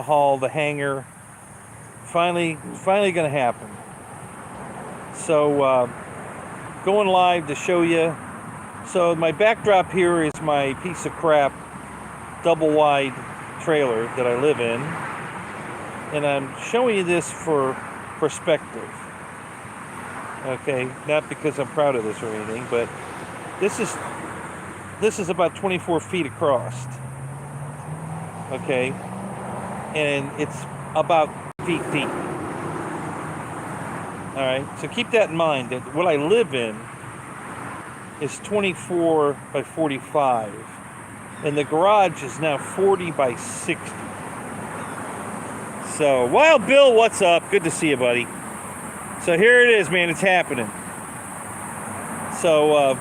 haul, the hangar, finally gonna happen. So going live to show you. So my backdrop here is my piece of crap double wide trailer that I live in, and I'm showing you this for perspective. Okay, not because I'm proud of this or anything, but this is about 24 feet across. Okay, and it's about feet deep. All right, so keep that in mind, that what I live in is 24 by 45, and the garage is now 40 by 60. So, Wild Bill, what's up? Good to see you, buddy. So here it is, man. It's happening. So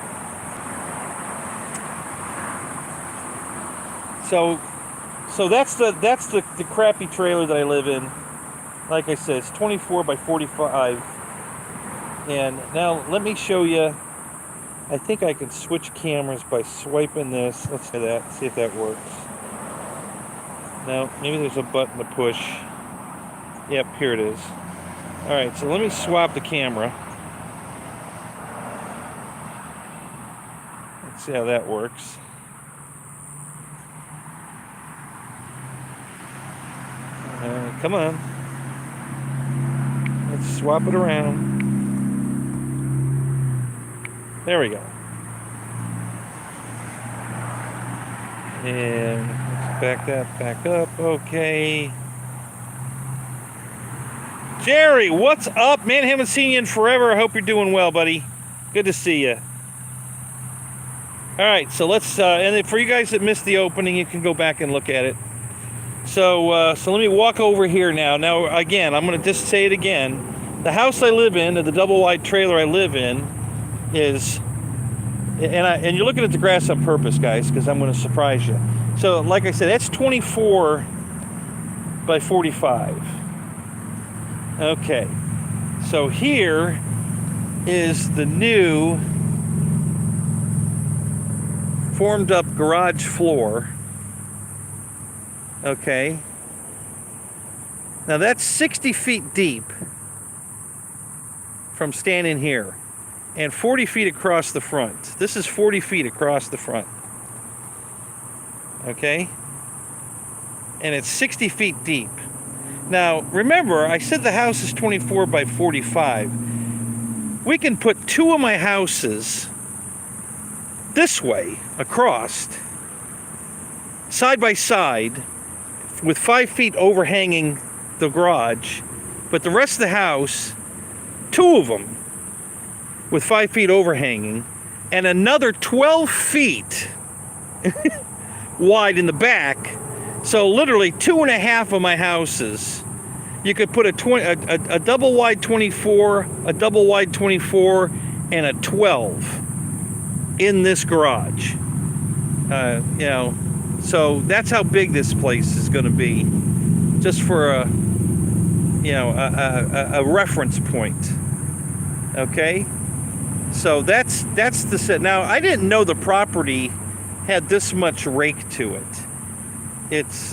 that's the crappy trailer that I live in. Like I said, it's 24 by 45. And now let me show you. I think I can switch cameras by swiping this. Let's do that. See if that works. No, maybe there's a button to push. Yep, here it is. All right, so let me swap the camera. Let's see how that works. Come on. Let's swap it around. There we go. And let's back that back up. Okay. Jerry, what's up, man? Haven't seen you in forever. I hope you're doing well, buddy. Good to see you. All right, so let's, and for you guys that missed the opening, you can go back and look at it. So let me walk over here now. Now, again, I'm going to just say it again. The house I live in, the double-wide trailer I live in, is, and you're looking at the grass on purpose, guys, because I'm going to surprise you. So, like I said, that's 24 by 45. Okay. So here is the new formed-up garage floor. Okay. Now that's 60 feet deep from standing here, and 40 feet across the front. This is 40 feet across the front. Okay. And it's 60 feet deep. Now, remember, I said the house is 24 by 45. We can put two of my houses this way, across, side by side, with 5 feet overhanging the garage, but the rest of the house, two of them with 5 feet overhanging, and another 12 feet wide in the back. So literally 2.5 of my houses, you could put a double wide 24, a double wide 24, and a 12 in this garage. You know. So that's how big this place is going to be, just for a reference point. Okay, so that's the set. Now I didn't know the property had this much rake to it. It's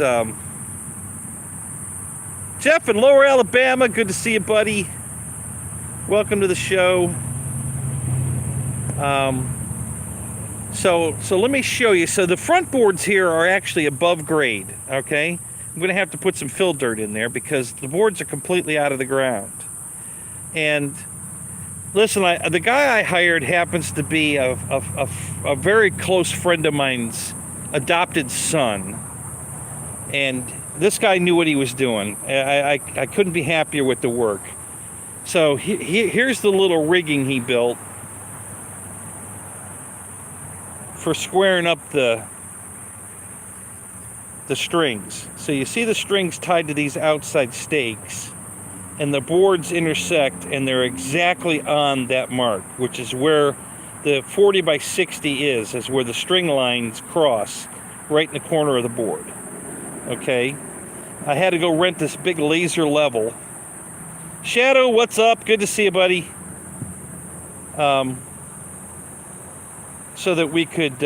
Jeff in Lower Alabama. Good to see you, buddy. Welcome to the show. So let me show you. So the front boards here are actually above grade, okay? I'm going to have to put some fill dirt in there because the boards are completely out of the ground. And listen, the guy I hired happens to be a very close friend of mine's adopted son. And this guy knew what he was doing. I couldn't be happier with the work. So here's the little rigging he built for squaring up the strings. So you see the strings tied to these outside stakes, and the boards intersect, and they're exactly on that mark, which is where the 40 by 60 is where the string lines cross, right in the corner of the board. Okay, I had to go rent this big laser level. Shadow, what's up? Good to see you, buddy. So that we could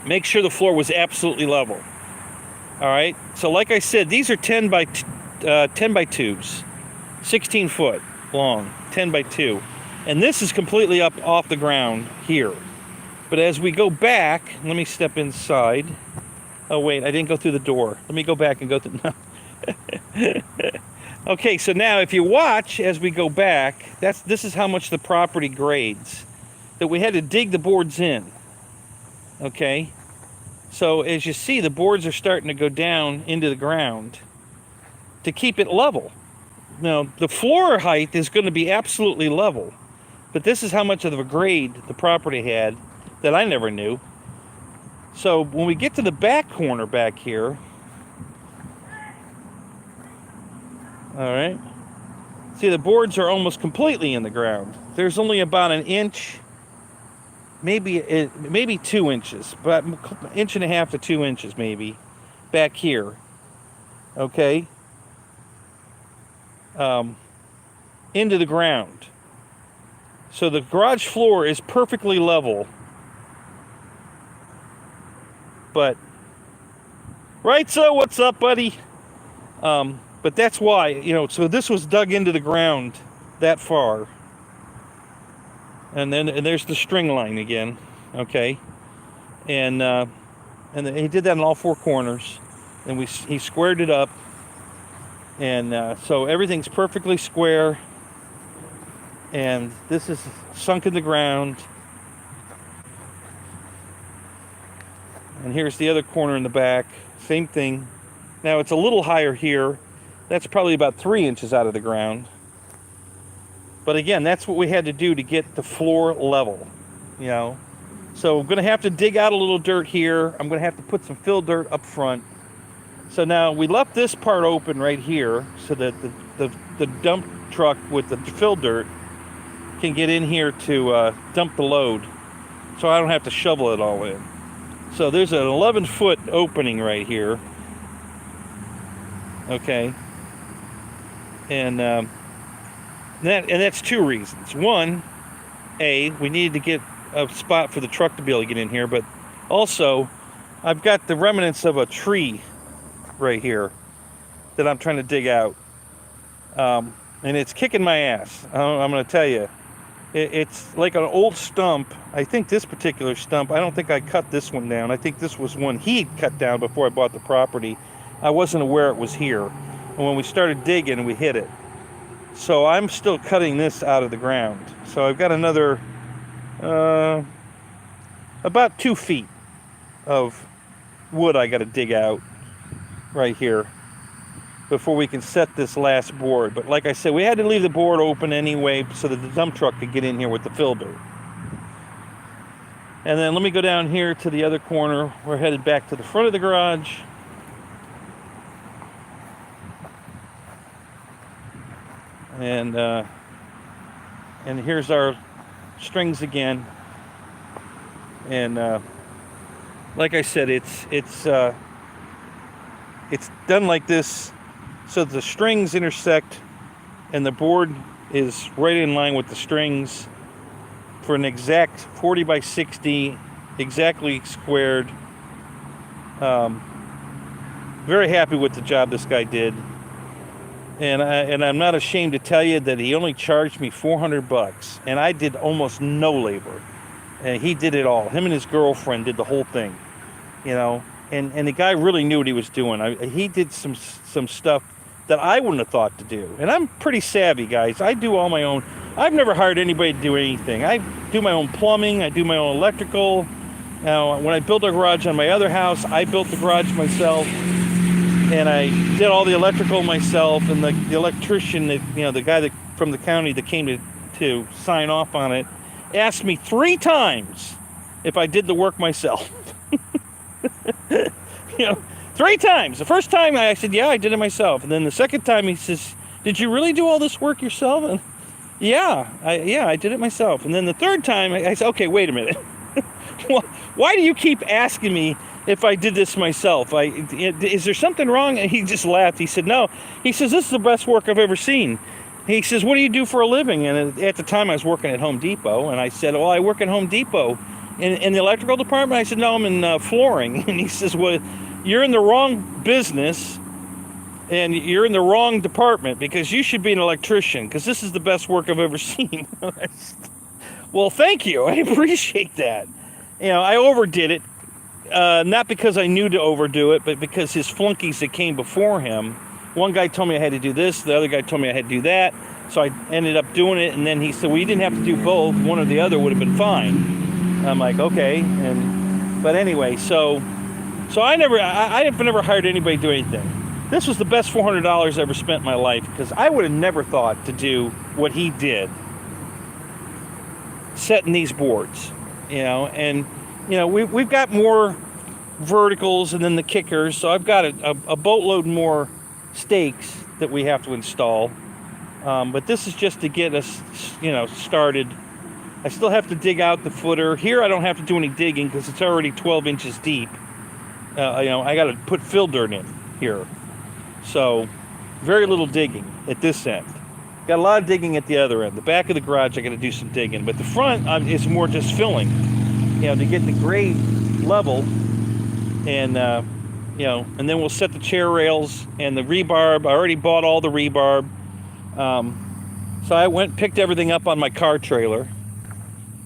make sure the floor was absolutely level. All right. So like I said, these are 10 by 2s, 16 foot long, 10 by 2. And this is completely up off the ground here. But as we go back, let me step inside. Oh wait, I didn't go through the door. Let me go back and go through. No. Okay, so now if you watch as we go back, this is how much the property grades. That we had to dig the boards in. Okay, so as you see, the boards are starting to go down into the ground to keep it level. Now, the floor height is going to be absolutely level, but this is how much of a grade the property had that I never knew. So when we get to the back corner back here, all right, see the boards are almost completely in the ground. There's only about an inch, maybe 2 inches, but an inch and a half to 2 inches maybe back here. Okay, into the ground. So the garage floor is perfectly level. But right, so what's up, buddy? But that's why, you know, so this was dug into the ground that far. And there's the string line again, okay? And he did that in all 4 corners. And he squared it up. And so everything's perfectly square. And this is sunk in the ground. And here's the other corner in the back, same thing. Now it's a little higher here. That's probably about 3 inches out of the ground. But again, that's what we had to do to get the floor level, you know. So I'm gonna have to dig out a little dirt here. I'm gonna have to put some fill dirt up front. So now we left this part open right here so that the dump truck with the fill dirt can get in here to dump the load. So I don't have to shovel it all in. So there's an 11-foot opening right here. Okay. And that's 2 reasons. One, we needed to get a spot for the truck to be able to get in here, but also I've got the remnants of a tree right here that I'm trying to dig out. And it's kicking my ass. I'm going to tell you. It's like an old stump. I think this particular stump, I don't think I cut this one down. I think this was one he cut down before I bought the property. I wasn't aware it was here. And when we started digging, we hit it. So I'm still cutting this out of the ground. So I've got another about 2 feet of wood I got to dig out right here before we can set this last board. But like I said, we had to leave the board open anyway so that the dump truck could get in here with the fill dirt. And then let me go down here to the other corner. We're headed back to the front of the garage. And here's our strings again. And like I said, it's done like this so the strings intersect and the board is right in line with the strings for an exact 40 by 60, exactly squared. Very happy with the job this guy did. And I'm not ashamed to tell you that he only charged me $400, and I did almost no labor. And he did it all. Him and his girlfriend did the whole thing, you know. And the guy really knew what he was doing. He did some stuff that I wouldn't have thought to do. And I'm pretty savvy, guys. I do all my own. I've never hired anybody to do anything. I do my own plumbing. I do my own electrical. Now, when I built a garage on my other house, I built the garage myself. And I did all the electrical myself. And the electrician, the guy from the county that came to sign off on it, asked me 3 times if I did the work myself. 3 times. The first time I said, yeah, I did it myself. And then the second time he says, did you really do all this work yourself? And yeah, I did it myself. And then the third time I said, okay, wait a minute. Well, why do you keep asking me if I did this myself? Is there something wrong? And he just laughed. He said, no. He says, this is the best work I've ever seen. He says, what do you do for a living? And at the time I was working at Home Depot. And I said, well, I work at Home Depot. In the electrical department? I said, no, I'm in flooring. And he says, well, you're in the wrong business and you're in the wrong department, because you should be an electrician, because this is the best work I've ever seen. Well, thank you. I appreciate that. You know, I overdid it. Not because I knew to overdo it, but because his flunkies that came before him, one guy told me I had to do this, the other guy told me I had to do that, so I ended up doing it, and then he said, well, you didn't have to do both, one or the other would have been fine. I'm like, okay, but anyway, so I've never hired anybody to do anything. This was the best $400 I ever spent in my life, because I would have never thought to do what he did, setting these boards, you know, and you know, we've got more verticals and then the kickers, so I've got a boatload more stakes that we have to install. But this is just to get us, you know, started. I still have to dig out the footer. Here I don't have to do any digging because it's already 12 inches deep. You know, I got to put fill dirt in here. So very little digging at this end. Got a lot of digging at the other end. The back of the garage I got to do some digging, but the front is more just filling, you know, to get the grade level, and you know, and then we'll set the chair rails and the rebarb. I already bought all the rebarb. So I went and picked everything up on my car trailer.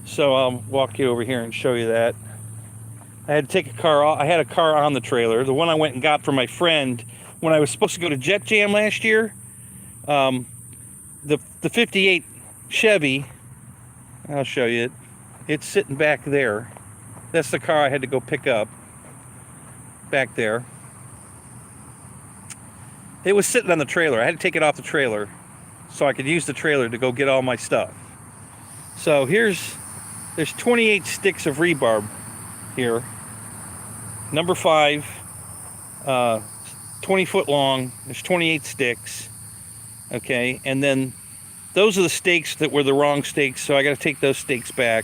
So I'll walk you over here and show you that. I had to take a car off. I had a car on the trailer, the one I went and got for my friend when I was supposed to go to Jet Jam last year. The 58 Chevy, I'll show you it. It's sitting back there. That's the car I had to go pick up. Back there. It was sitting on the trailer. I had to take it off the trailer so I could use the trailer to go get all my stuff. So there's 28 sticks of rebarb here. Number 5, 20 foot long. There's 28 sticks. Okay, and then those are the stakes that were the wrong stakes, so I got to take those stakes back.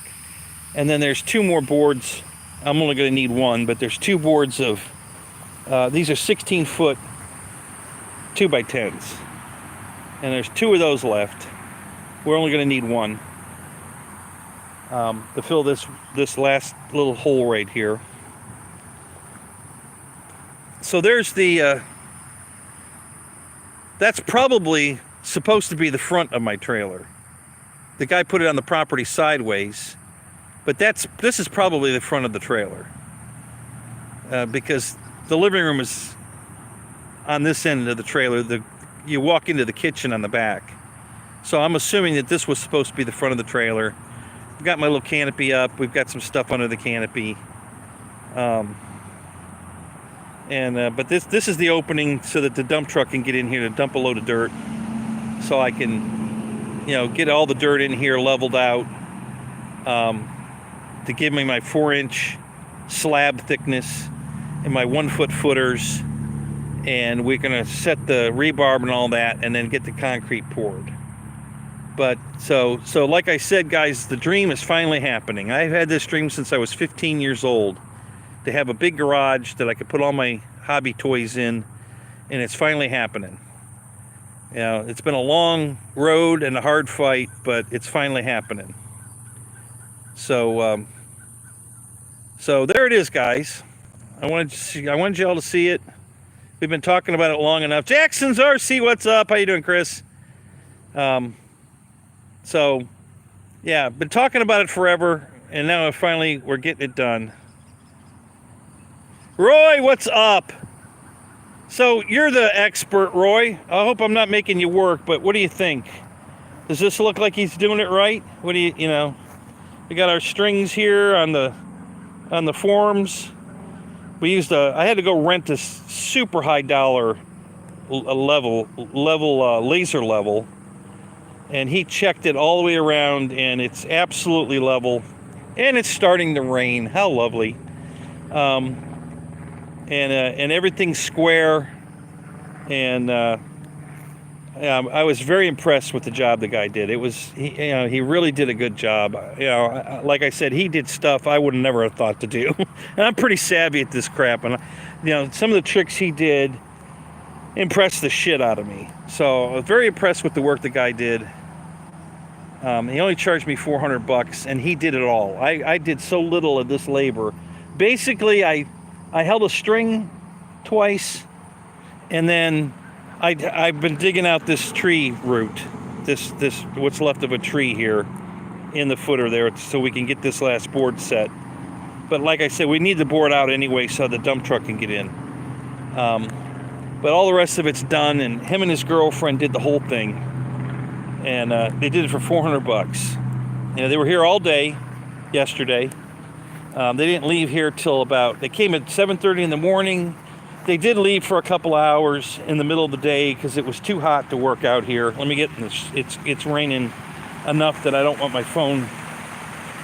And then there's 2 more boards. I'm only going to need 1, but there's 2 boards of, these are 16 foot 2x10s. And there's 2 of those left. We're only going to need 1 to fill this last little hole right here. So there's the, that's probably supposed to be the front of my trailer. The guy put it on the property sideways, but this is probably the front of the trailer, because the living room is on this end of the trailer. You walk into the kitchen on the back. So I'm assuming that this was supposed to be the front of the trailer. I've got my little canopy up. We've got some stuff under the canopy. But this is the opening so that the dump truck can get in here to dump a load of dirt, so I can, you know, get all the dirt in here leveled out, to give me my 4-inch slab thickness and my 1-foot footers, and we're gonna set the rebarb and all that, and then get the concrete poured. But so like I said, guys, the dream is finally happening. I've had this dream since I was 15 years old, to have a big garage that I could put all my hobby toys in, and it's finally happening. You know, it's been a long road and a hard fight, but it's finally happening. So there it is, guys. I wanted y'all to see it. We've been talking about it long enough. Jackson's RC, what's up? How you doing, Chris? So yeah, been talking about it forever, and now finally we're getting it done. Roy, what's up? So you're the expert, Roy. I hope I'm not making you work, but what do you think? Does this look like he's doing it right? What do you know? We got our strings here on the forms. We used I had to go rent this super high dollar level laser level, and he checked it all the way around, and it's absolutely level, and it's starting to rain. How lovely. And everything's square, and I was very impressed with the job the guy did. He really did a good job. You know, like I said, he did stuff I would never have thought to do. And I'm pretty savvy at this crap, and you know, some of the tricks he did impressed the shit out of me. So I was very impressed with the work the guy did. He only charged me $400, and he did it all. I did so little of this labor. Basically, I held a string twice. And then I've been digging out this tree root, this what's left of a tree here in the footer there, so we can get this last board set. But like I said, we need the board out anyway so the dump truck can get in. But all the rest of it's done, and him and his girlfriend did the whole thing. And they did it for $400. You know, they were here all day yesterday. They didn't leave here till about, they came at 7:30 in the morning. They did leave for a couple hours in the middle of the day because it was too hot to work out here. Let me get in this. It's raining enough that I don't want my phone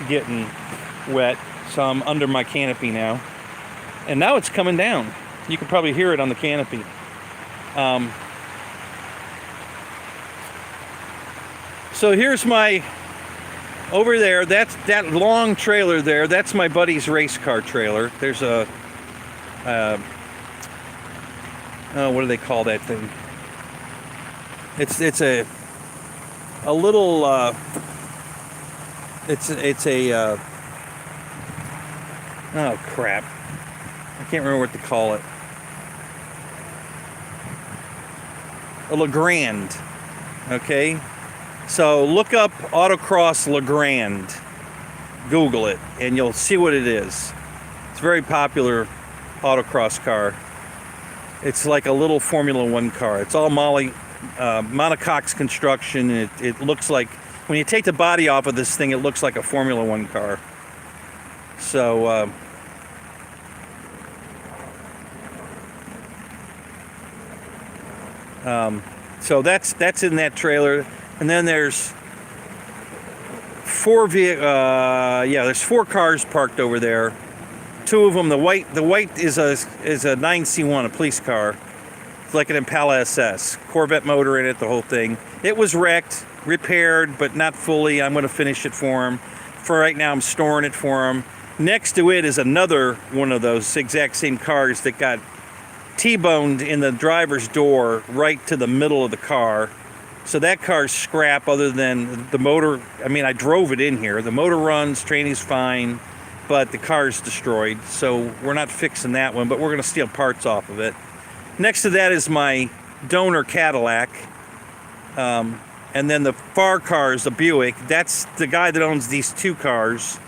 getting wet, so I'm under my canopy now. And now it's coming down. You can probably hear it on the canopy. So here's my, over there, that long trailer there, that's my buddy's race car trailer. There's a, what do they call that thing? It's a little, it's a, oh crap. I can't remember what to call it. A LeGrand, okay? So look up Autocross LeGrand, Google it, and you'll see what it is. It's a very popular autocross car. It's like a little Formula One car. It's all monocoque construction. And it looks like, when you take the body off of this thing, it looks like a Formula One car. So, so that's in that trailer. And then there's there's 4 cars parked over there. 2 of them, the white is a 9C1, a police car. It's like an Impala SS, Corvette motor in it, the whole thing. It was wrecked, repaired, but not fully. I'm going to finish it for him. For right now, I'm storing it for him. Next to it is another one of those exact same cars that got T-boned in the driver's door right to the middle of the car. So that car's scrap, other than the motor. I mean, I drove it in here. The motor runs, training's fine, but the car's destroyed. So we're not fixing that one, but we're going to steal parts off of it. Next to that is my donor Cadillac. And then the far car is a Buick. That's the guy that owns these 2 cars.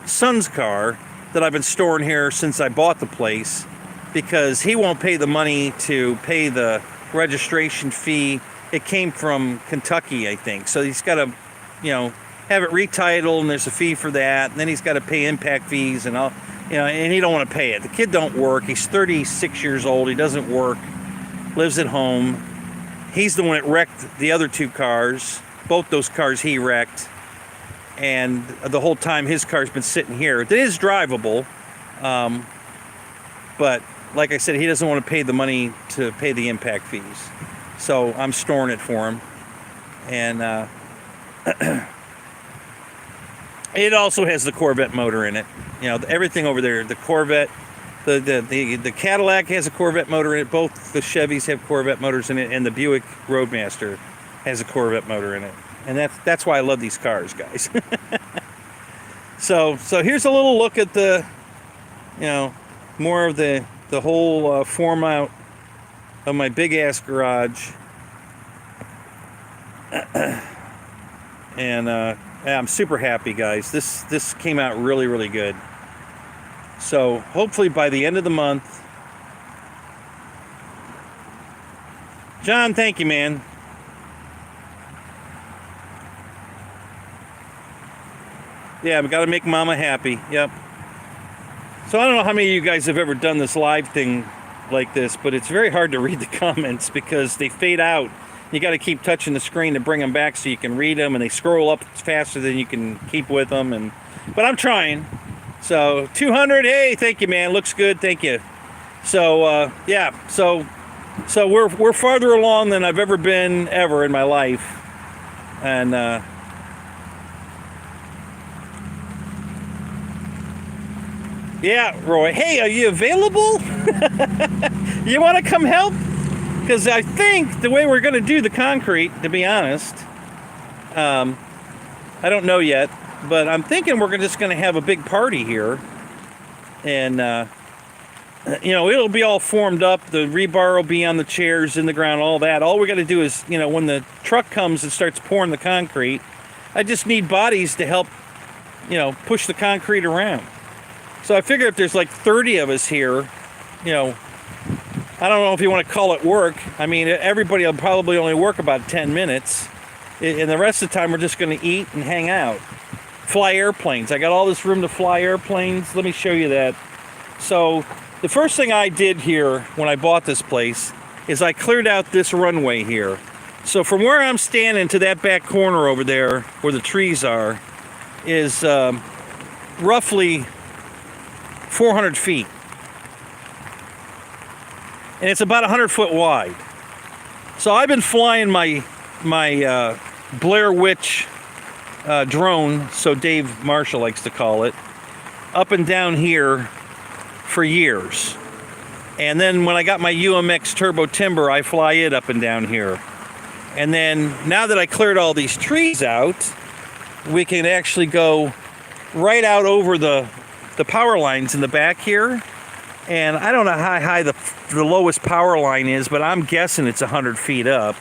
Son's car that I've been storing here since I bought the place, because he won't pay the money to pay the registration fee. It came from Kentucky, I think. So he's got to, have it retitled, and there's a fee for that. And then he's got to pay impact fees and all, and he don't want to pay it. The kid don't work. He's 36 years old. He doesn't work. Lives at home. He's the one that wrecked the other 2 cars. Both those cars he wrecked. And the whole time his car's been sitting here. It is drivable. But like I said, he doesn't want to pay the money to pay the impact fees. So I'm storing it for him. And it also has the Corvette motor in it. Everything over there, the Corvette, the Cadillac has a Corvette motor in it. Both the Chevys have Corvette motors in it, and the Buick Roadmaster has a Corvette motor in it. And that's why I love these cars, guys. So here's a little look at the, more of the whole form out of my big ass garage. And I'm super happy, guys. This came out really, really good. So hopefully by the end of the month. John, thank you, man. Yeah, we got to make Mama happy. Yep. So I don't know how many of you guys have ever done this live thing like this, but it's very hard to read the comments because they fade out. You got to keep touching the screen to bring them back so you can read them, and they scroll up faster than you can keep with them. But I'm trying. So 200, hey, thank you, man. Looks good, thank you. So yeah, so we're farther along than I've ever been ever in my life, and yeah, Roy. Hey, are you available? You want to come help? Because I think the way we're going to do the concrete, to be honest, I don't know yet, but I'm thinking we're just going to have a big party here. And you know, it'll be all formed up. The rebar will be on the chairs, in the ground, all that. All we got to do is, you know, when the truck comes and starts pouring the concrete, I just need bodies to help, you know, push the concrete around. So I figure if there's like 30 of us here, you know, I don't know if you want to call it work. I mean, everybody will probably only work about 10 minutes. And the rest of the time, we're just going to eat and hang out. Fly airplanes. I got all this room to fly airplanes. Let me show you that. So the first thing I did here when I bought this place is I cleared out this runway here. So from where I'm standing to that back corner over there, where the trees are, is roughly 400 feet. And it's about 100 foot wide. So I've been flying my Blair Witch drone, so Dave Marshall likes to call it, up and down here for years. And then when I got my UMX Turbo Timber, I fly it up and down here. And then now that I cleared all these trees out, we can actually go right out over the power lines in the back here. And I don't know how high the lowest power line is, but I'm guessing it's 100 feet up.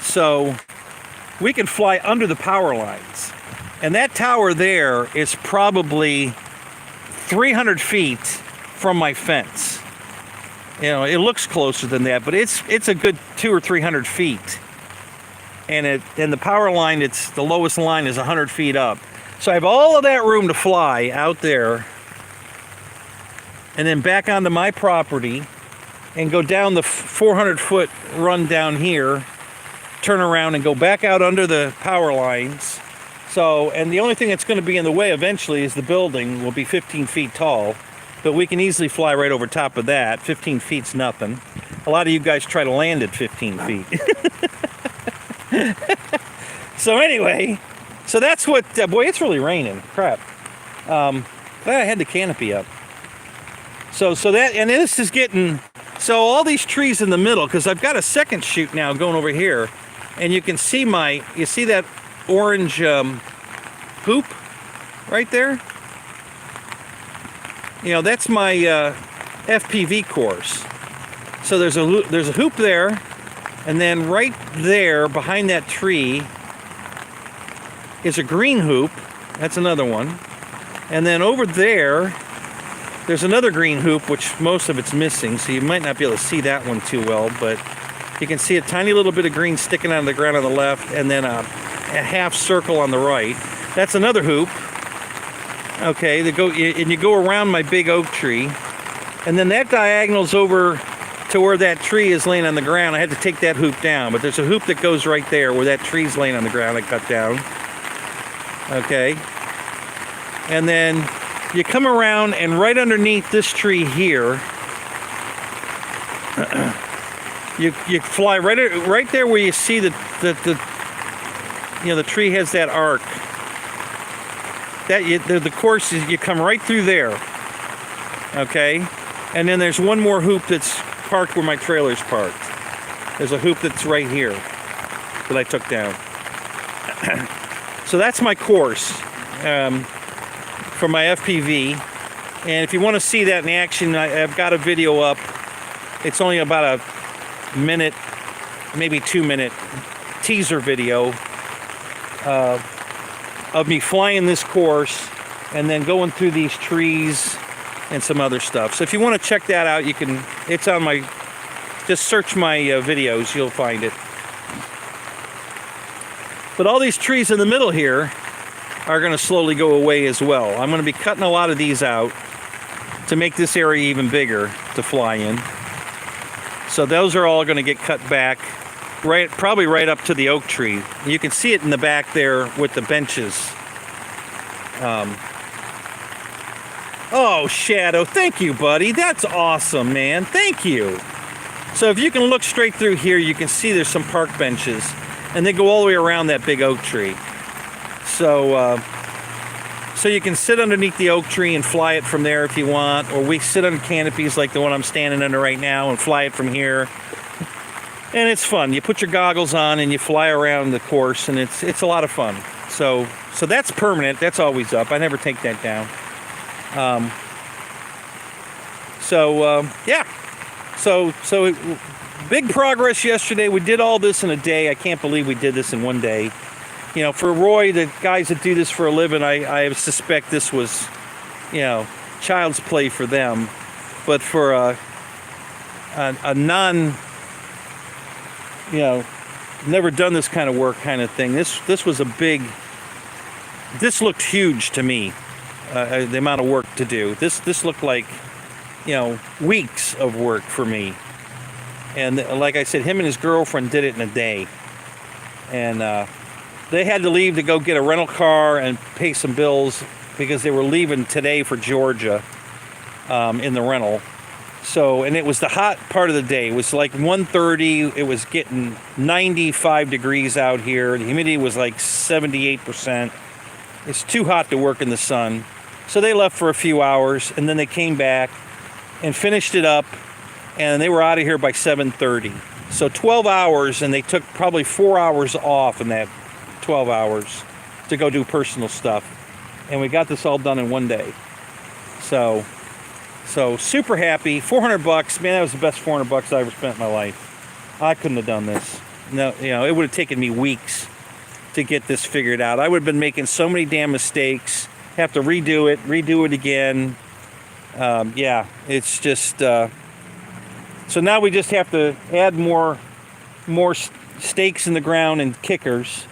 So we can fly under the power lines. And that tower there is probably 300 feet from my fence. You know, it looks closer than that, but it's a good 200 or 300 feet. And the power line, the lowest line is 100 feet up. So I have all of that room to fly out there, and then back onto my property and go down the 400 foot run down here, turn around and go back out under the power lines. So, and the only thing that's going to be in the way eventually is the building will be 15 feet tall, but we can easily fly right over top of that. 15 feet's nothing. A lot of you guys try to land at 15 feet. So anyway, so that's what, boy, it's really raining, crap. Glad I had the canopy up. So that, and this is getting, so all these trees in the middle, because I've got a second chute now going over here, and you can see you see that orange hoop right there? You know, that's my FPV course. So there's a hoop there, and then right there behind that tree is a green hoop. That's another one. And then over there, there's another green hoop, which most of it's missing, so you might not be able to see that one too well, but you can see a tiny little bit of green sticking out of the ground on the left, and then a half circle on the right. That's another hoop. Okay, and you go around my big oak tree, and then that diagonals over to where that tree is laying on the ground. I had to take that hoop down, but there's a hoop that goes right there where that tree's laying on the ground I cut down. Okay, and then you come around, and right underneath this tree here, you fly right there where you see the tree has that arc. The course is, you come right through there. Okay, and then there's one more hoop that's parked where my trailer's parked. There's a hoop that's right here that I took down. So that's my course for my FPV, and if you want to see that in action, I've got a video up. It's only about a minute, maybe 2 minute teaser video of me flying this course and then going through these trees and some other stuff. So if you want to check that out, you can. It's on my. Just search my videos, you'll find it. But all these trees in the middle here are going to slowly go away as well. I'm going to be cutting a lot of these out to make this area even bigger to fly in. So those are all going to get cut back, probably right up to the oak tree. You can see it in the back there with the benches. Oh, Shadow, thank you, buddy. That's awesome, man. Thank you. So if you can look straight through here, you can see there's some park benches, and they go all the way around that big oak tree. So you can sit underneath the oak tree and fly it from there if you want, or we sit under canopies like the one I'm standing under right now and fly it from here. And it's fun. You put your goggles on and you fly around the course, and it's a lot of fun. So that's permanent. That's always up. I never take that down. So yeah, so big progress yesterday. We did all this in a day. I can't believe we did this in one day. You know, for Roy, the guys that do this for a living, I suspect this was, you know, child's play for them. But for a non, you know, never done this kind of work kind of thing, this was a big, this looked huge to me, the amount of work to do. This looked like, you know, weeks of work for me. And like I said, him and his girlfriend did it in a day. And they had to leave to go get a rental car and pay some bills because they were leaving today for Georgia in the rental. So, and it was the hot part of the day. It was like 1:30. It was getting 95 degrees out here. The humidity was like 78%. It's too hot to work in the sun. So they left for a few hours, and then they came back and finished it up, and they were out of here by 7:30. So 12 hours, and they took probably 4 hours off in that 12 hours to go do personal stuff. And we got this all done in one day. So super happy. 400 bucks, man, that was the best 400 bucks I ever spent in my life. I couldn't have done this. No, you know, it would have taken me weeks to get this figured out. I would have been making so many damn mistakes, have to redo it again. Yeah, it's just, so now we just have to add more stakes in the ground and kickers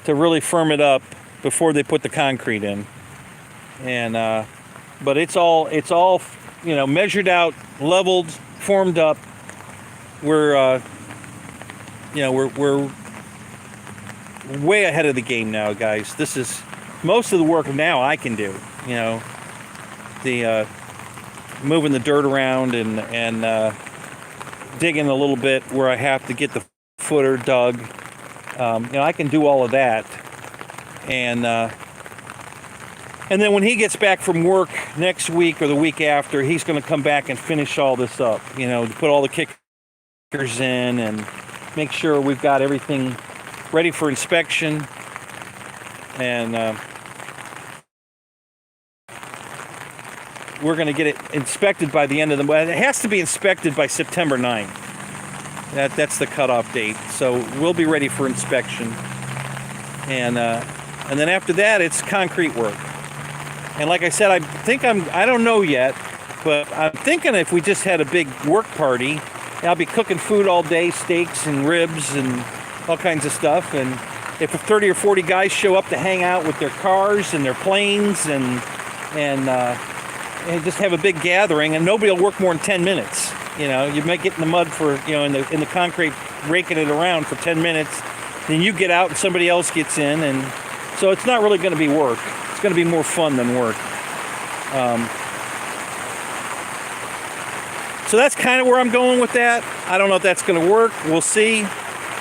to really firm it up before they put the concrete in. And but it's all you know, measured out, leveled, formed up. We're you know, we're way ahead of the game now, guys. This is most of the work now I can do. You know, the moving the dirt around and digging a little bit where I have to get the footer dug. You know, I can do all of that. And then when he gets back from work next week or the week after, he's going to come back and finish all this up. You know, to put all the kickers in and make sure we've got everything ready for inspection. And we're going to get it inspected by the end of the month. It has to be inspected by September 9th. That's the cutoff date. So we'll be ready for inspection. And then after that, it's concrete work. And like I said, I don't know yet, but I'm thinking if we just had a big work party, I'll be cooking food all day, steaks and ribs and all kinds of stuff. And if 30 or 40 guys show up to hang out with their cars and their planes and just have a big gathering, and nobody will work more than 10 minutes. You know, you might get in the mud for, you know, in the concrete, raking it around for 10 minutes. Then you get out and somebody else gets in, and so it's not really going to be work. It's going to be more fun than work. So that's kind of where I'm going with that. I don't know if that's going to work. We'll see.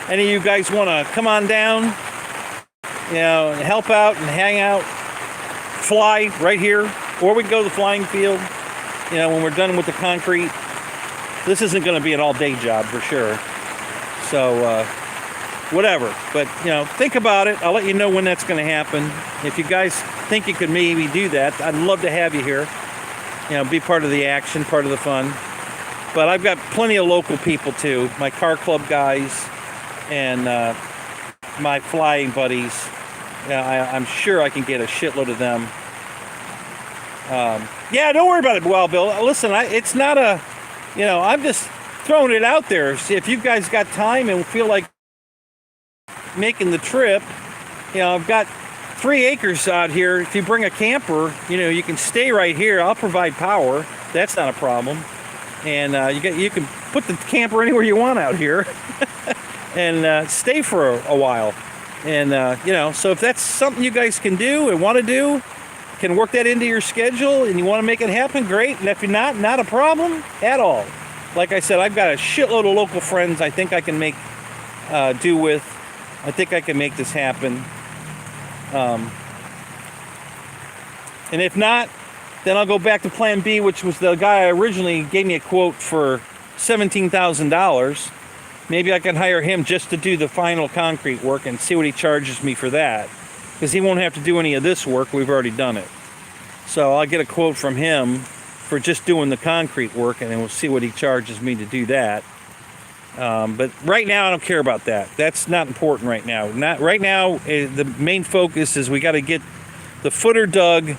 Any of you guys want to come on down, you know, and help out and hang out, fly right here, or we can go to the flying field, you know, when we're done with the concrete. This isn't going to be an all-day job for sure. So, whatever. But, you know, think about it. I'll let you know when that's going to happen. If you guys think you could maybe do that, I'd love to have you here. You know, be part of the action, part of the fun. But I've got plenty of local people, too. My car club guys and my flying buddies. I'm sure I can get a shitload of them. Yeah, don't worry about it, Wild Bill. Listen, it's not a... You know, I'm just throwing it out there. See, if you guys got time and feel like making the trip, you know, I've got 3 acres out here. If you bring a camper, you know, you can stay right here. I'll provide power. That's not a problem. And you can put the camper anywhere you want out here and stay for a while. And, you know, so if that's something you guys can do and want to do, can work that into your schedule and you want to make it happen, great. And if you're not a problem at all. Like I said, I've got a shitload of local friends I think I can make do with. I think I can make this happen. And if not, then I'll go back to plan B, which was the guy originally gave me a quote for $17,000. Maybe I can hire him just to do the final concrete work and see what he charges me for that. Because he won't have to do any of this work. We've already done it. So I'll get a quote from him for just doing the concrete work, and then we'll see what he charges me to do that. But right now I don't care about that. That's not important right now. Not right now. The main focus is we got to get the footer dug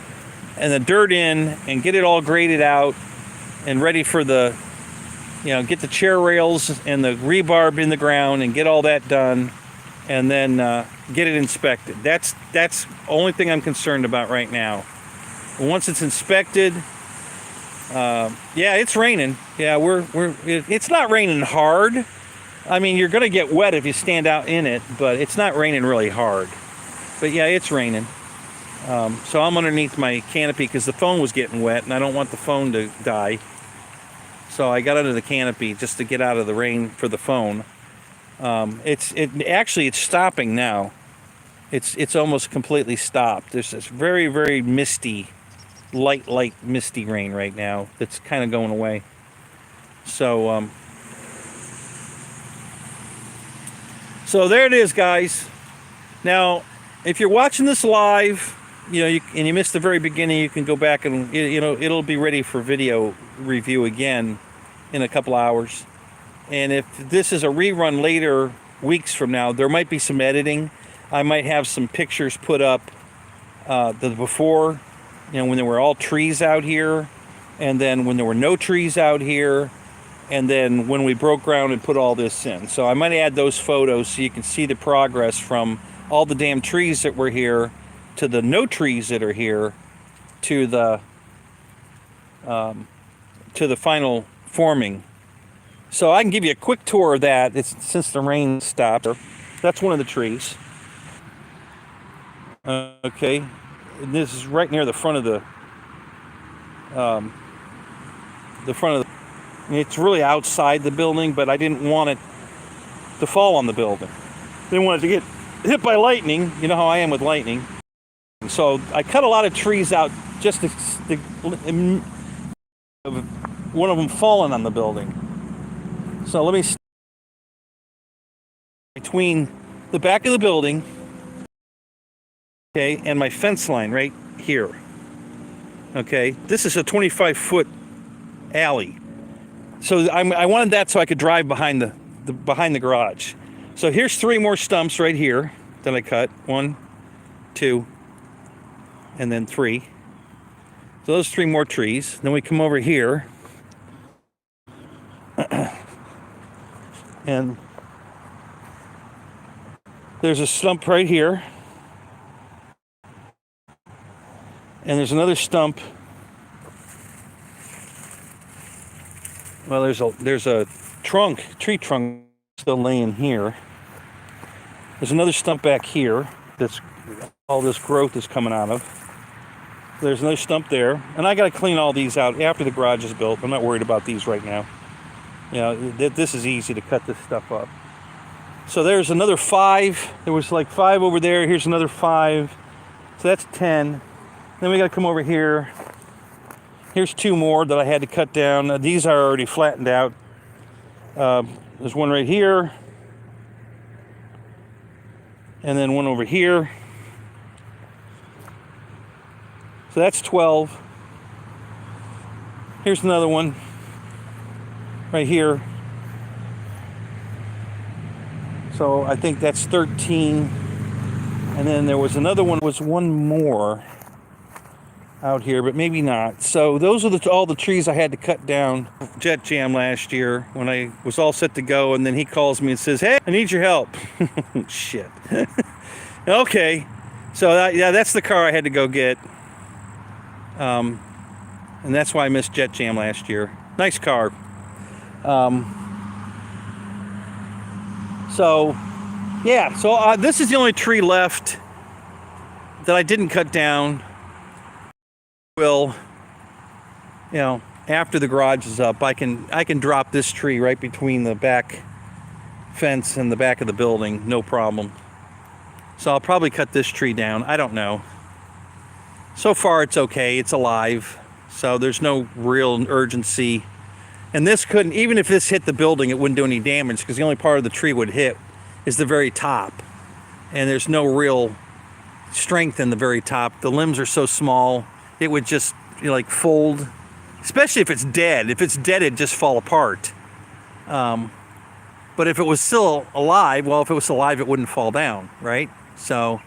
and the dirt in and get it all graded out and ready for the, get the chair rails and the rebarb in the ground and get all that done, and then get it inspected. That's the only thing I'm concerned about right now. Once it's inspected, yeah, it's raining. Yeah, it's not raining hard. I mean, you're gonna get wet if you stand out in it, but it's not raining really hard. But yeah, it's raining. So I'm underneath my canopy because the phone was getting wet and I don't want the phone to die. So I got under the canopy just to get out of the rain for the phone. Actually it's stopping now. It's almost completely stopped. There's this very, very misty, light misty rain right now that's kind of going away. So so there it is, guys. Now if you're watching this live, and you missed the very beginning, you can go back and it'll be ready for video review again in a couple hours. And if this is a rerun later, weeks from now, there might be some editing. I might have some pictures put up the before, when there were all trees out here, and then when there were no trees out here, and then when we broke ground and put all this in. So I might add those photos so you can see the progress from all the damn trees that were here to the no trees that are here to the final forming. So I can give you a quick tour of that. Since the rain stopped. That's one of the trees. Okay, and this is right near the front of it's really outside the building, but I didn't want it to fall on the building. Didn't want it to get hit by lightning. You know how I am with lightning. So I cut a lot of trees out just to one of them falling on the building. So let me between the back of the building, okay, and my fence line right here. Okay, this is a 25-foot alley. So I wanted that so I could drive behind the garage. So here's 3 more stumps right here that I cut. 1, 2, and then 3. So those 3 more trees. Then we come over here. And there's a stump right here. And there's another stump. Well, there's a tree trunk still laying here. There's another stump back here that's all this growth is coming out of. There's another stump there, and I got to clean all these out after the garage is built. I'm not worried about these right now. This is easy to cut this stuff up. So there's another 5. There was like 5 over there. Here's another 5. So that's 10. Then we got to come over here. Here's 2 more that I had to cut down. These are already flattened out. There's one right here. And then one over here. So that's 12. Here's another one right here. So I think that's 13. And then there was another one, was one more out here, but maybe not. So those are all the trees I had to cut down. Jet Jam last year when I was all set to go, and then he calls me and says, "Hey, I need your help." Shit. Okay. So that's the car I had to go get. And that's why I missed Jet Jam last year. Nice car. So yeah, so this is the only tree left that I didn't cut down. Will, after the garage is up, I can drop this tree right between the back fence and the back of the building, no problem. So I'll probably cut this tree down. I don't know. So far it's okay, it's alive, so there's no real urgency. And this couldn't, even if this hit the building, it wouldn't do any damage, because the only part of the tree would hit is the very top, and there's no real strength in the very top. The limbs are so small, it would just fold especially if it's dead. If it's dead, it'd just fall apart. But if it was still alive, well, if it was alive, it wouldn't fall down, right? So,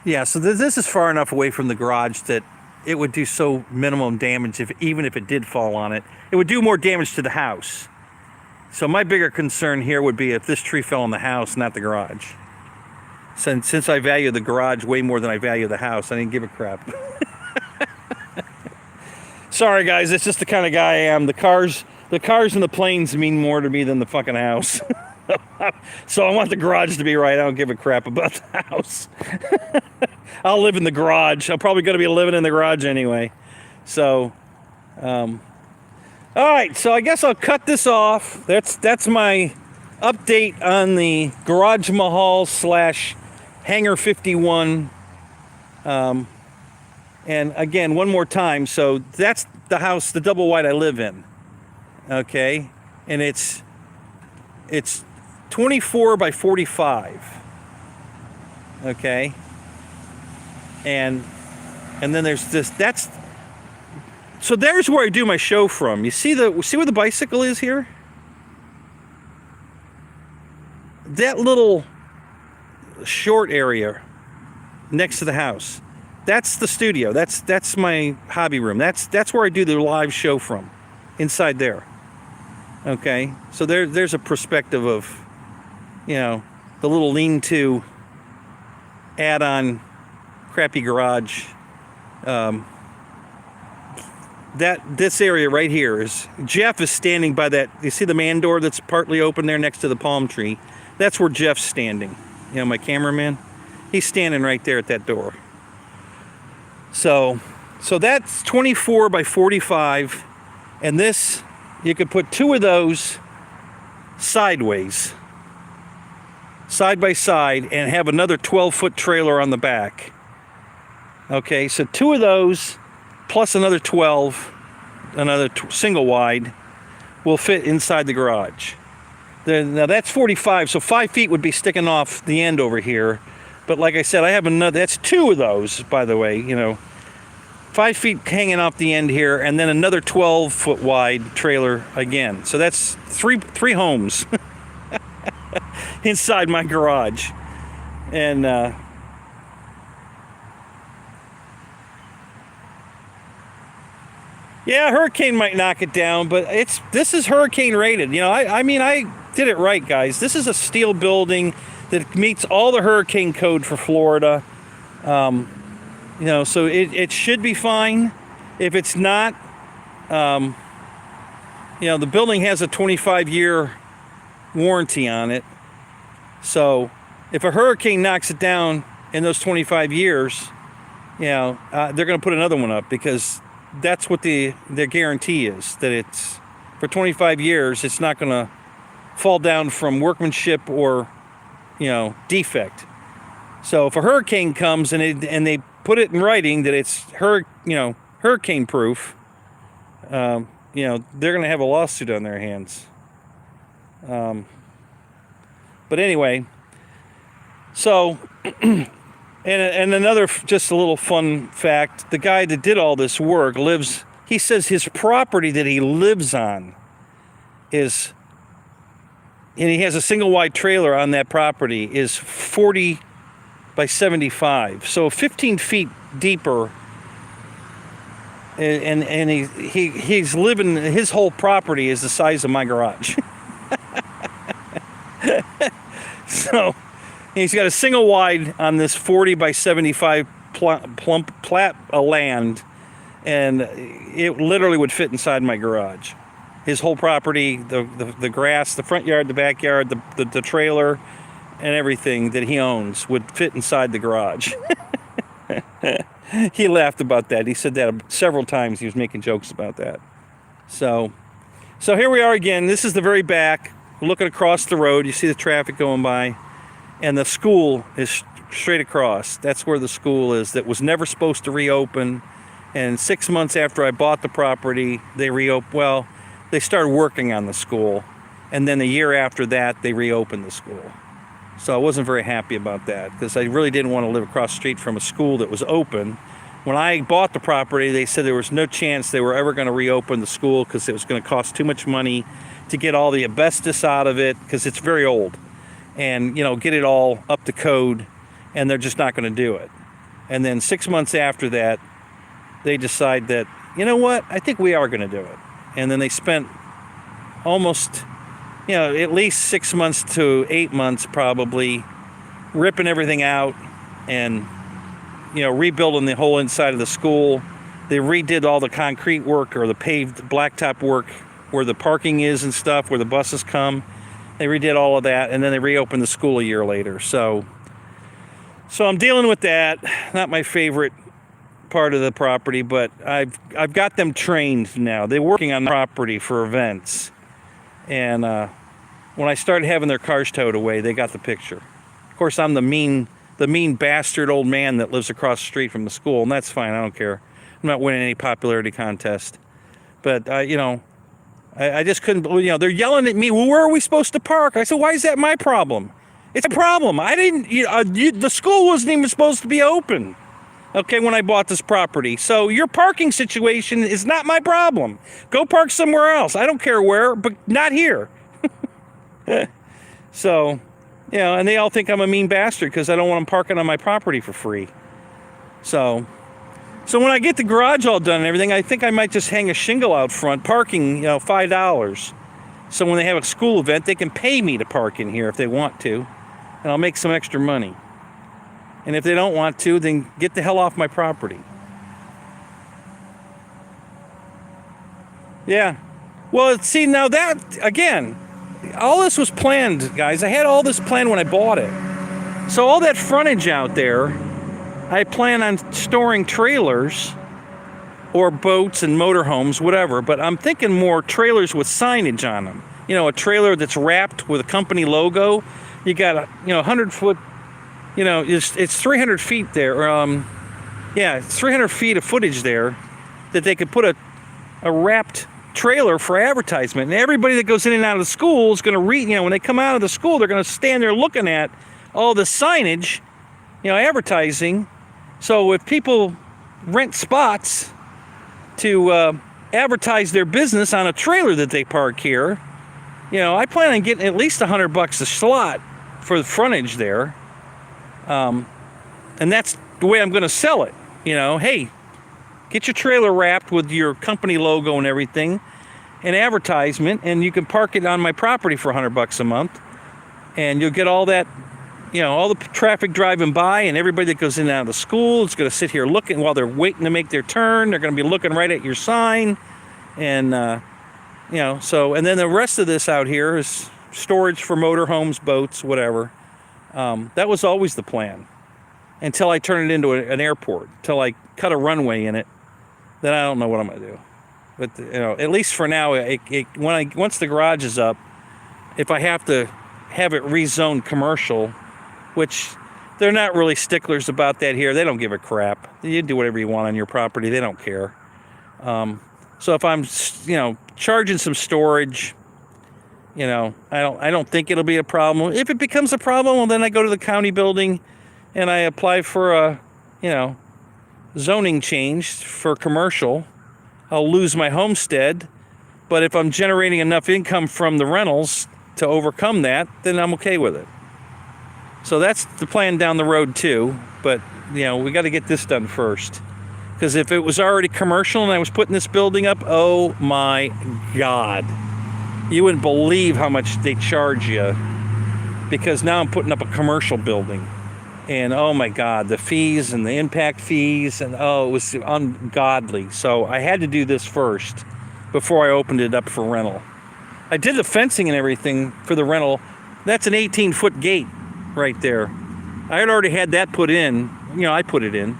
yeah, so this is far enough away from the garage that it would do so minimum damage, even if it did fall on it. It would do more damage to the house. So my bigger concern here would be if this tree fell on the house, not the garage. Since I value the garage way more than I value the house, I didn't give a crap. Sorry, guys, it's just the kind of guy I am. The cars and the planes mean more to me than the fucking house. So I want the garage to be right. I don't give a crap about the house. I'll live in the garage. I'm probably going to be living in the garage anyway. So, all right. So I guess I'll cut this off. That's my update on the Garage Mahal / Hangar 51. And again, one more time. So that's the house, the double wide I live in. Okay, and it's 24 by 45. Okay, and then there's this. So there's where I do my show from. You see where the bicycle is here? That little short area next to the house. That's the studio. That's my hobby room. That's where I do the live show from, inside there. Okay, so there's a perspective of, the little lean-to add-on crappy garage. This area right here is, Jeff is standing by that. You see the man door that's partly open there next to the palm tree? That's where Jeff's standing. My cameraman. He's standing right there at that door. So that's 24 by 45, and this, you could put two of those sideways, side by side, and have another 12-foot trailer on the back. Okay, so two of those plus another 12, another single wide, will fit inside the garage. Now that's 45, so 5 feet would be sticking off the end over here. But like I said, I have another, that's two of those, by the way, 5 feet hanging off the end here, and then another 12-foot wide trailer again. So that's three homes inside my garage. And yeah, hurricane might knock it down, but this is hurricane rated. I mean, I did it right, guys. This is a steel building that meets all the hurricane code for Florida. So it should be fine. If it's not, the building has a 25-year warranty on it. So if a hurricane knocks it down in those 25 years, they're going to put another one up, because that's what their guarantee is, that it's for 25 years, it's not going to fall down from workmanship or, defect. So if a hurricane comes and they put it in writing that it's hurricane proof, they're going to have a lawsuit on their hands. But anyway, so and another, just a little fun fact, the guy that did all this work he says his property that he lives on and he has a single wide trailer on that property, is 40 by 75, so 15 feet deeper, and he's living, his whole property is the size of my garage. So he's got a single wide on this 40 by 75 plump plat of land, and it literally would fit inside my garage. His whole property, the grass, the front yard, the backyard, the trailer, and everything that he owns would fit inside the garage. He laughed about that. He said that several times. He was making jokes about that. So here we are again. This is the very back. Looking across the road, you see the traffic going by, and the school is straight across. That's where the school is, that was never supposed to reopen. And 6 months after I bought the property, they reopened. Well, they started working on the school, and then a year after that, they reopened the school. So I wasn't very happy about that, because I really didn't want to live across the street from a school that was open, When I bought the property, they said there was no chance they were ever going to reopen the school because it was going to cost too much money to get all the asbestos out of it, because it's very old, and get it all up to code, and they're just not going to do it. And then 6 months after that, they decide that, you know what, I think we are going to do it. And then they spent almost, at least 6 months to 8 months probably ripping everything out and, rebuilding the whole inside of the school. They redid all the concrete work, or the paved blacktop work where the parking is and stuff, where the buses come. They redid all of that, and then they reopened the school a year later. So I'm dealing with that. Not my favorite part of the property, but I've got them trained now. They're working on the property for events, and when I started having their cars towed away, they got the picture. Of course, I'm the mean bastard old man that lives across the street from the school, and that's fine. I don't care. I'm not winning any popularity contest, but I just couldn't believe. They're yelling at me. Well, where are we supposed to park? I said, why is that my problem? It's a problem. I didn't. The school wasn't even supposed to be open. Okay, when I bought this property. So your parking situation is not my problem. Go park somewhere else. I don't care where, but not here. So, and they all think I'm a mean bastard because I don't want them parking on my property for free. So when I get the garage all done and everything, I think I might just hang a shingle out front, parking, $5. So when they have a school event, they can pay me to park in here if they want to, and I'll make some extra money. And if they don't want to, then get the hell off my property. Yeah. Well, see, now that, again, all this was planned, guys. I had all this planned when I bought it. So all that frontage out there, I plan on storing trailers or boats and motorhomes, whatever. But I'm thinking more trailers with signage on them. A trailer that's wrapped with a company logo. You got a 100-foot. It's 300 feet there. It's 300 feet of footage there that they could put a wrapped trailer for advertisement. And everybody that goes in and out of the school is going to read, when they come out of the school, they're going to stand there looking at all the signage, advertising. So if people rent spots to advertise their business on a trailer that they park here, I plan on getting at least $100 a slot for the frontage there. And that's the way I'm going to sell it. Hey, get your trailer wrapped with your company logo and everything, and advertisement, and you can park it on my property for $100 a month, and you'll get all that, all the traffic driving by, and everybody that goes in and out of the school is going to sit here looking while they're waiting to make their turn. They're going to be looking right at your sign, and and then the rest of this out here is storage for motorhomes, boats, whatever. That was always the plan, until I turn it into an airport, until I cut a runway in it. Then I don't know what I'm going to do. But at least for now, once the garage is up, if I have to have it rezoned commercial, which they're not really sticklers about that here. They don't give a crap. You do whatever you want on your property. They don't care. So if I'm charging some storage, I don't think it'll be a problem. If it becomes a problem, well, then I go to the county building and I apply for a, zoning change for commercial. I'll lose my homestead, but if I'm generating enough income from the rentals to overcome that, then I'm okay with it. So that's the plan down the road too, but we got to get this done first. Because if it was already commercial and I was putting this building up, oh my God. You wouldn't believe how much they charge you, because now I'm putting up a commercial building. And oh my God, the fees and the impact fees, and it was ungodly. So I had to do this first before I opened it up for rental. I did the fencing and everything for the rental. That's an 18-foot gate right there. I had already had that put in. I put it in.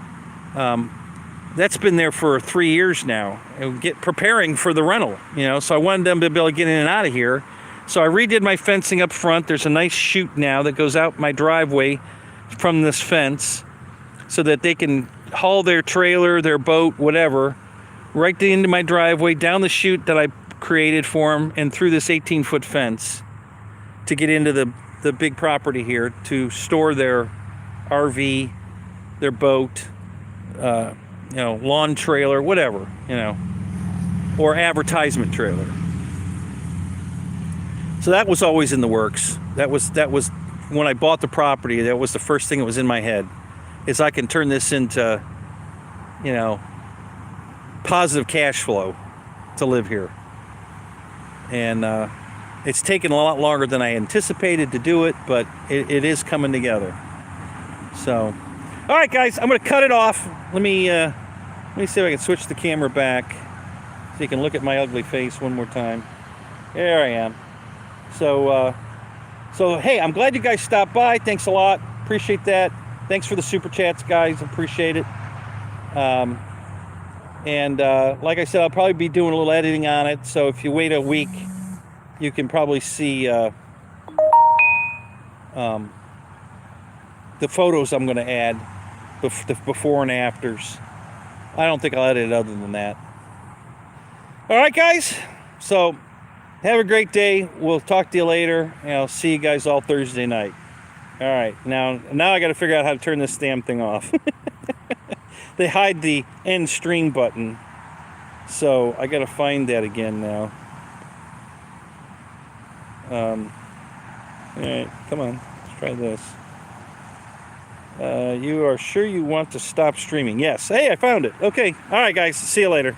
That's been there for 3 years now. Preparing for the rental, So I wanted them to be able to get in and out of here. So I redid my fencing up front. There's a nice chute now that goes out my driveway from this fence, so that they can haul their trailer, their boat, whatever, right into my driveway, down the chute that I created for them, and through this 18-foot fence to get into the big property here to store their RV, their boat, you know, lawn trailer, whatever, you know, or advertisement trailer. So that was always in the works. That was when I bought the property. That was the first thing that was in my head, is I can turn this into, you know, positive cash flow to live here. And it's taken a lot longer than I anticipated to do it, but it is coming together. So, all right, guys, I'm going to cut it off. Let me see if I can switch the camera back so you can look at my ugly face one more time. There I am. So, hey, I'm glad you guys stopped by. Thanks a lot. Appreciate that. Thanks for the super chats, guys. Appreciate it. Like I said, I'll probably be doing a little editing on it. So if you wait a week, you can probably see the photos I'm going to add, the before and afters. I don't think I'll edit it other than that. All right, guys. So have a great day. We'll talk to you later, and I'll see you guys all Thursday night. All right. Now I got to figure out how to turn this damn thing off. They hide the end stream button, so I got to find that again now. All right, come on, let's try this. You are sure you want to stop streaming? Yes. Hey, I found it. Okay. All right, guys. See you later.